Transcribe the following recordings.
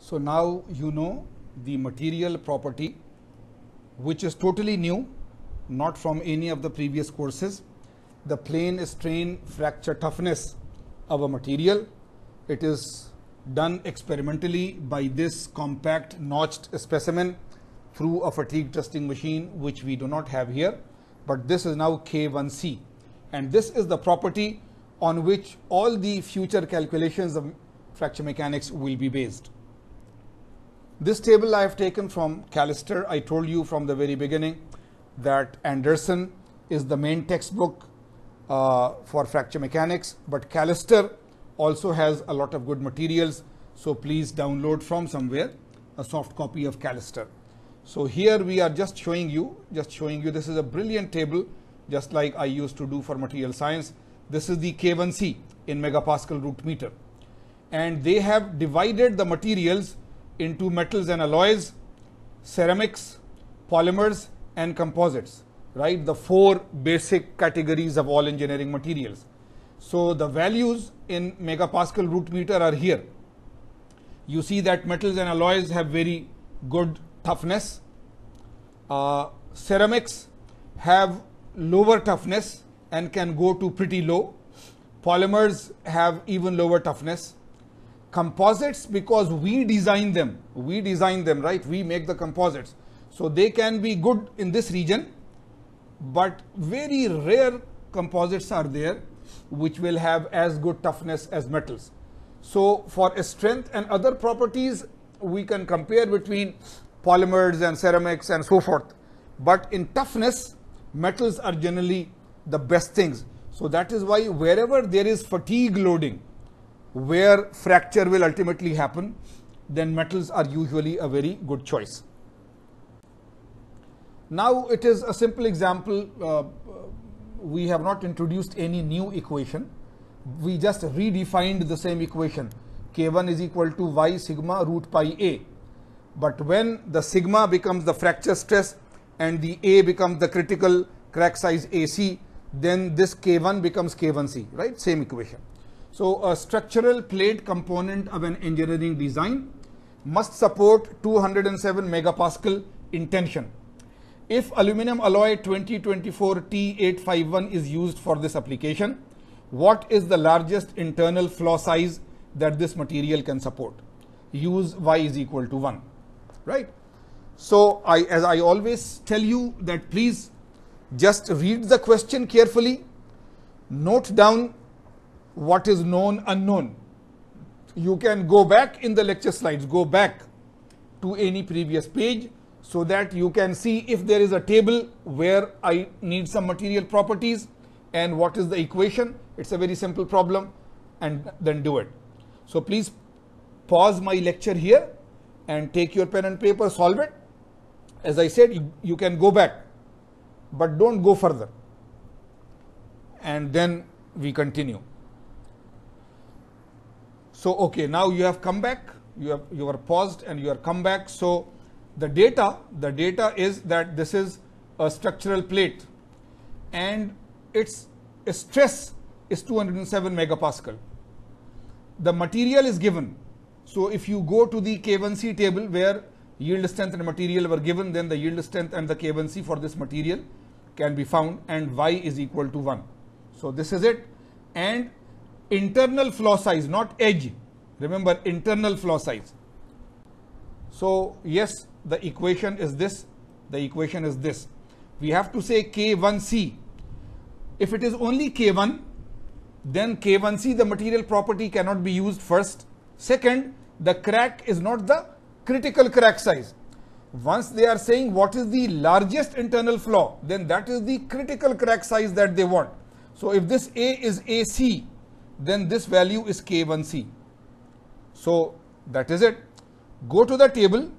So now you know the material property, which is totally new, not from any of the previous courses. The plane strain fracture toughness of a material. It is done experimentally by this compact notched specimen through a fatigue testing machine, which we do not have here, but this is now K1C, and this is the property on which all the future calculations of fracture mechanics will be based. This table I have taken from Callister. I told you from the very beginning that Anderson is the main textbook for fracture mechanics, but Callister also has a lot of good materials, so please download from somewhere a soft copy of Callister. So here we are just showing you this is a brilliant table, just like I used to do for material science. This is the K1C in megapascal root meter, and they have divided the materials into metals and alloys, ceramics, polymers and composites, right? The four basic categories of all engineering materials. So the values in megapascal root meter are here. You see that metals and alloys have very good toughness. Ceramics have lower toughness and can go to pretty low. Polymers have even lower toughness. Composites, because we design them, right? We make the composites. So they can be good in this region, but very rare composites are there which will have as good toughness as metals. So for strength and other properties, we can compare between polymers and ceramics and so forth. But in toughness, metals are generally the best things. So that is why wherever there is fatigue loading, where fracture will ultimately happen, then metals are usually a very good choice. Now it is a simple example. We have not introduced any new equation. We just redefined the same equation. K1 is equal to y sigma root pi a. But when the sigma becomes the fracture stress and the a becomes the critical crack size AC, then this K1 becomes K1C, right? Same equation. So a structural plate component of an engineering design must support 207 megapascal in tension. If aluminum alloy 2024 T851 is used for this application, what is the largest internal flaw size that this material can support? Use y is equal to 1, right? So as I always tell you, that please just read the question carefully, note down what is known, unknown. You can go back in the lecture slides, go back to any previous page so that you can see if there is a table where I need some material properties and what is the equation. It's a very simple problem, and then do it. So please pause my lecture here and take your pen and paper, solve it. As I said, you can go back, but don't go further. And then we continue. So, okay, now you have come back, you are paused and you are come back. So the data is that this is a structural plate and its stress is 207 megapascal. The material is given. So if you go to the K1C table where yield strength and material were given, then the yield strength and the K1C for this material can be found, and y is equal to 1. So this is it. And internal flaw size, not edge. Remember, internal flaw size. So yes, the equation is this. The equation is this. We have to say K1C. If it is only K1, then K1C, the material property, cannot be used first. Second, the crack is not the critical crack size. Once they are saying what is the largest internal flaw, then that is the critical crack size that they want. So if this A is AC, then this value is K1C. So that is it. Go to the table,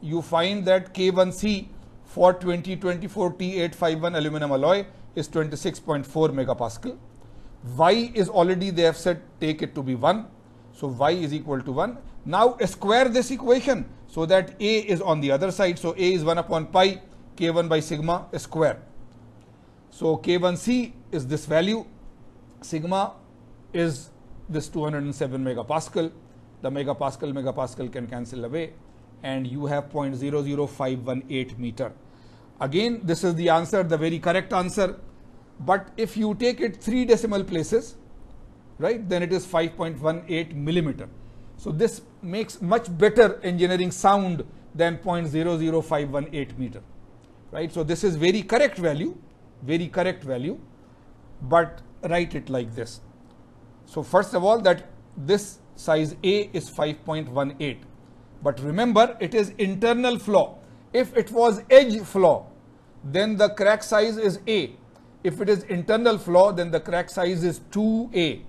you find that K1C for 2024 T851 aluminum alloy is 26.4 megapascal. Y is already, they have said, take it to be 1. So y is equal to 1. Now square this equation so that A is on the other side. So A is 1 upon pi K1 by sigma square. So K1C is this value, sigma is this 207 megapascal. the megapascal can cancel away, and you have 0.00518 meter. Again, this is the answer, the very correct answer. But if you take it 3 decimal places, right, then it is 5.18 millimeter. So this makes much better engineering sound than 0.00518 meter, right? So this is very correct value, but write it like this. So first of all, that this size A is 5.18, but remember it is internal flaw. If it was edge flaw, then the crack size is A. If it is internal flaw, then the crack size is 2A.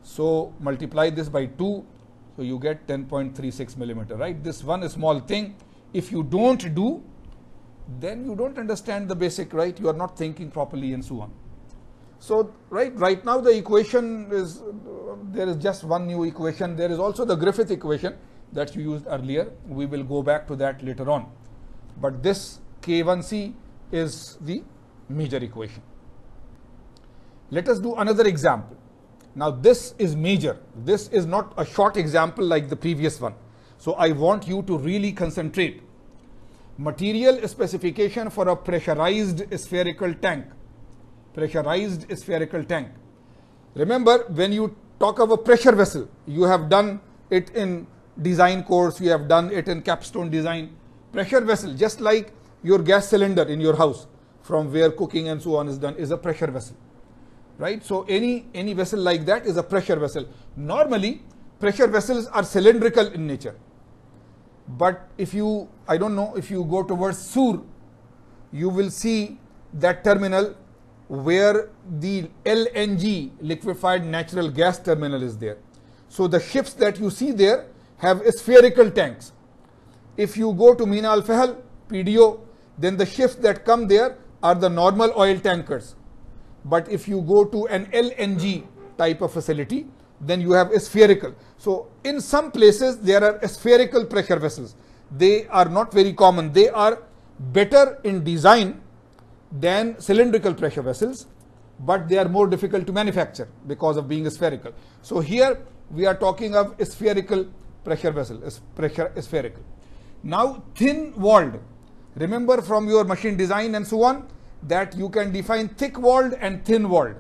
So multiply this by 2, so you get 10.36 millimeter, right? This one small thing, if you don't do, then you don't understand the basic, right? You are not thinking properly and so on. So right now the equation is, there is just one new equation. There is also the Griffith equation that you used earlier. We will go back to that later on. But this K1C is the major equation. Let us do another example. Now this is major. This is not a short example like the previous one. So I want you to really concentrate. Material specification for a pressurized spherical tank. Pressurized spherical tank. Remember, when you talk of a pressure vessel, you have done it in design course, you have done it in capstone design. Pressure vessel, just like your gas cylinder in your house, from where cooking and so on is done, is a pressure vessel, right? So any vessel like that is a pressure vessel. Normally, pressure vessels are cylindrical in nature. But if you, I don't know, if you go towards Sur, you will see that terminal where the LNG, liquefied natural gas terminal, is there. So the ships that you see there have spherical tanks. If you go to Mina Al Fahal, PDO, then the ships that come there are the normal oil tankers. But if you go to an LNG type of facility, then you have a spherical. So in some places there are spherical pressure vessels. They are not very common. They are better in design than cylindrical pressure vessels, but they are more difficult to manufacture because of being spherical. So here we are talking of a spherical pressure vessel, spherical. Now thin-walled. Remember from your machine design and so on that you can define thick-walled and thin-walled.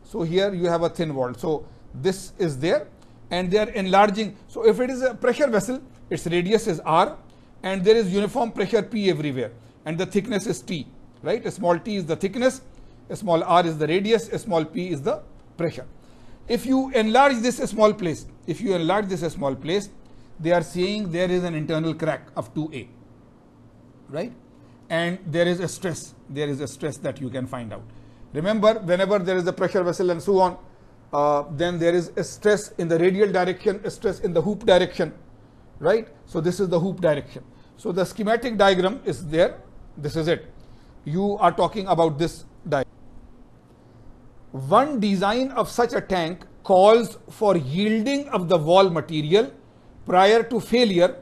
So here you have a thin-walled. So this is there and they are enlarging. So if it is a pressure vessel, its radius is R and there is uniform pressure P everywhere and the thickness is T, right? A small t is the thickness, a small r is the radius, a small p is the pressure. If you enlarge this small place, they are saying there is an internal crack of 2A, right? And there is a stress that you can find out. Remember, whenever there is a pressure vessel and so on, then there is a stress in the radial direction, a stress in the hoop direction, right? So this is the hoop direction. So the schematic diagram is there. This is it. You are talking about this diagram. One design of such a tank calls for yielding of the wall material prior to failure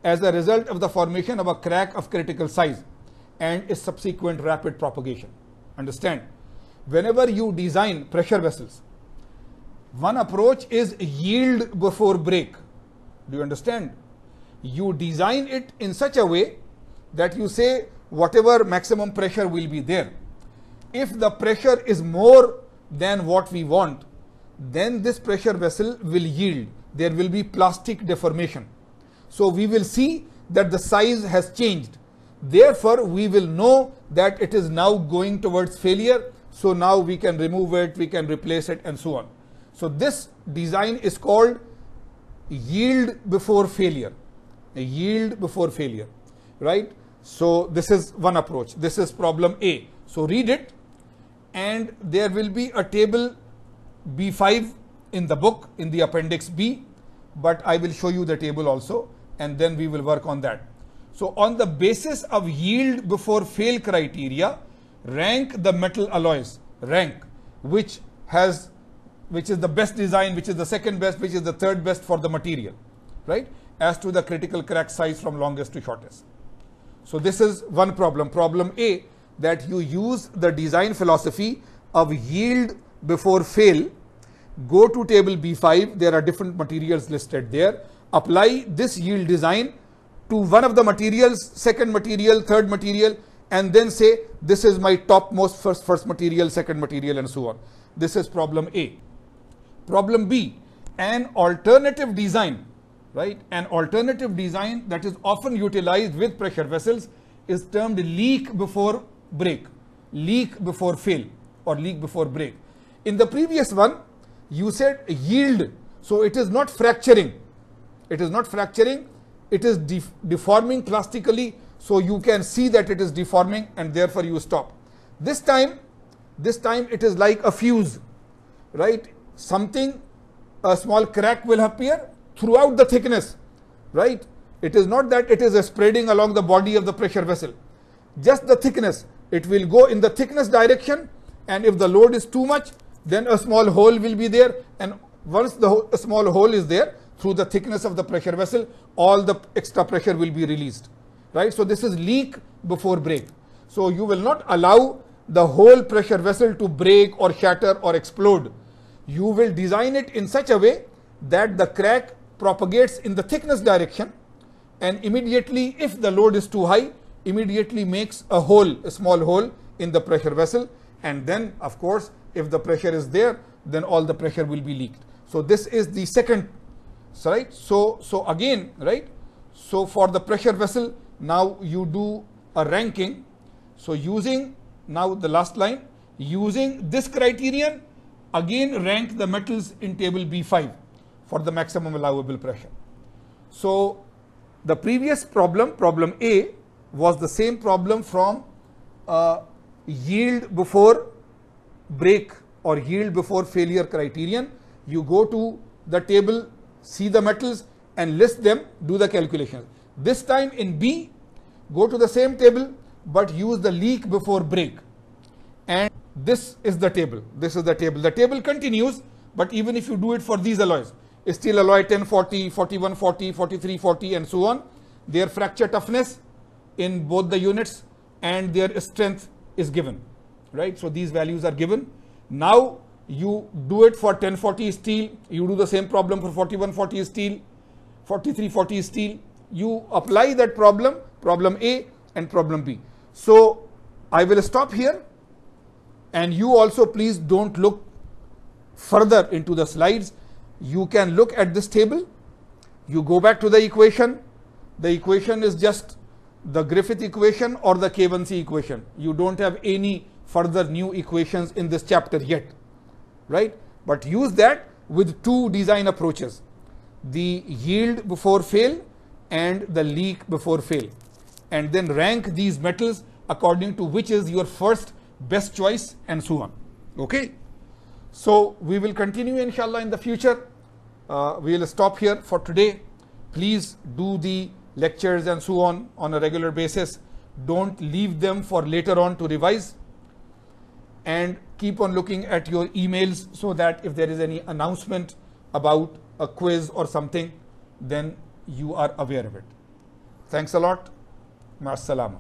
as a result of the formation of a crack of critical size and its subsequent rapid propagation. Understand? Whenever you design pressure vessels, one approach is yield before break. Do you understand? You design it in such a way that you say whatever maximum pressure will be there. If the pressure is more than what we want, then this pressure vessel will yield. There will be plastic deformation. So we will see that the size has changed. Therefore, we will know that it is now going towards failure. So now we can remove it, we can replace it and so on. So this design is called yield before failure. A yield before failure, right? So this is one approach. This is problem A. So read it, and there will be a table B5 in the book, in the appendix B, but I will show you the table also, and then we will work on that. So on the basis of yield before fail criteria, rank the metal alloys, which is the best design, which is the second best, which is the third best for the material, right? As to the critical crack size from longest to shortest. So this is one problem. Problem A, that you use the design philosophy of yield before fail go to table B5, there are different materials listed there, apply this yield design to one of the materials, second material, third material, and then say this is my topmost first material, second material, and so on. This is problem A. Problem B, an alternative design, right? An alternative design that is often utilized with pressure vessels is termed leak before break, leak before fail, or leak before break. In the previous one, you said yield, so it is not fracturing. It is not fracturing, it is deforming plastically, so you can see that it is deforming and therefore you stop. This time it is like a fuse, right? Something, a small crack will appear throughout the thickness, right? It is not that it is spreading along the body of the pressure vessel, just the thickness. It will go in the thickness direction, and if the load is too much, then a small hole will be there, and once the small hole is there, through the thickness of the pressure vessel, all the extra pressure will be released, right? So this is leak before break. So you will not allow the whole pressure vessel to break or shatter or explode. You will design it in such a way that the crack propagates in the thickness direction, and immediately, if the load is too high, immediately makes a hole, a small hole in the pressure vessel, and then of course if the pressure is there, then all the pressure will be leaked. So this is the second, right? So again, right? So for the pressure vessel, now you do a ranking. So using now the last line, using this criterion, again rank the metals in table B5 for the maximum allowable pressure. So the previous problem, problem A, was the same problem from yield before break or yield before failure criterion. You go to the table, see the metals and list them, do the calculations. This time in B, go to the same table but use the leak before break, and this is the table. This is the table. The table continues, but even if you do it for these alloys, steel alloy 1040, 4140, 4340 and so on, their fracture toughness in both the units and their strength is given, right? So these values are given. Now you do it for 1040 steel, you do the same problem for 4140 steel, 4340 steel. You apply that problem, problem A and problem B. So I will stop here, and you also please don't look further into the slides. You can look at this table, you go back to the equation. The equation is just the Griffith equation or the K1C equation. You don't have any further new equations in this chapter yet, right? But use that with two design approaches, the yield before fail and the leak before fail, and then rank these metals according to which is your first best choice and so on. Okay, so we will continue inshallah in the future. We will stop here for today. Please do the lectures and so on a regular basis. Don't leave them for later on to revise, and keep on looking at your emails so that if there is any announcement about a quiz or something, then you are aware of it. Thanks a lot. Ma'as salama.